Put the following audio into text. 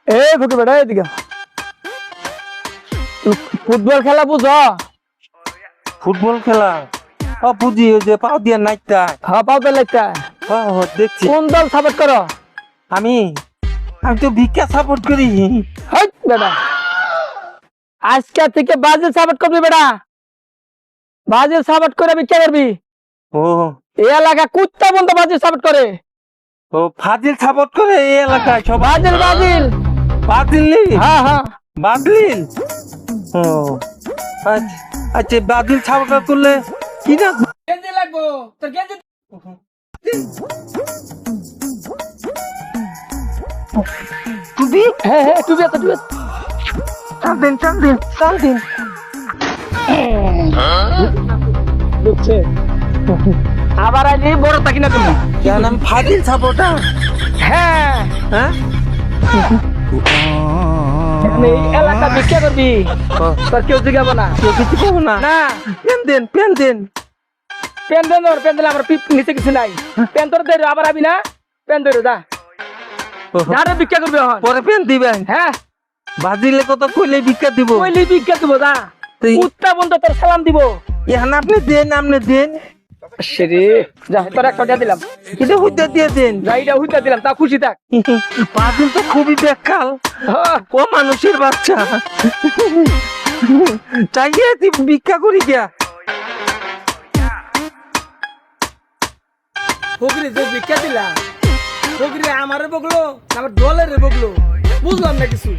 এই ফকির বেটা এদিকে ফুটবল খেলা বুঝো? ফুটবল খেলা বুঝি, ওই যে পাও দিয়া নাইতা। হ্যাঁ পাউতে লাগতা। দেখছি। কোন দল সাপোর্ট করো? আমি আমি তো ভিক্ষা সাপোর্ট করি। হট বেটা, আজকে থেকে ব্রাজিল সাপোর্ট করবি বেটা। ব্রাজিল সাপোর্ট করে ভিক্ষা করবি। ও এই এলাকা কুত্তা বন্ধ ব্রাজিল সাপোর্ট করে। ও ফাজিল সাপোর্ট করে এই এলাকায় সব। Brazil Brazil Brazil. হ্যাঁ হ্যাঁ ব্রাজিল। ও আচ্ছা আচ্ছা, ব্রাজিল সাপোর্ট করলে কি না গেঞ্জি লাগবো তোর গেঞ্জি। টুপি। হ্যাঁ হ্যাঁ টুপি আছে টুপি আছে। চাল দিন চাল দিন চাল দিন। ঢুকছে আবার আজ বড় থাকি না তুমি। কেন আমি ফাজিল সাপোর্টার? হ্যাঁ হ্যাঁ এই এলাকা ভিক্ষা করবি, তোর কেউ জিগাবো না। কেউ কিছু পাবো না। না pen than pen than. Pen than ওর, পেন দিলে আমার পিপ নিচে কিছু নাই। পেন তোর দেরো আবার আবি না, পেন দেরো যা যারে ভিক্ষা করবি এখন। পরে পেন দিবেন। হ্যাঁ ব্রাজিলে কত কইলে ভিক্ষা দিব। কইলি ভিক্ষা দিব যা। কুত্তা বন্ধ তোর সালাম দিব। এখন আপনি দেন, আপনি দেন। সেরে যা তোর একটা দিয়া দিলাম। এটা হইতে দিয়ে দেন। যা এটা হুইতা দিলাম, তা খুশি থাক। ব্রাজিল তো খুবই বেকাল। হ্যাঁ, ও মানুষের বাচ্চা চাইয়ে ভিক্ষা করি গিয়া। ফকিরে যে ভিক্ষা দিলা, ফকিরে আমারে বগলো আমার দলের বগলো, বুঝলাম না কিছু।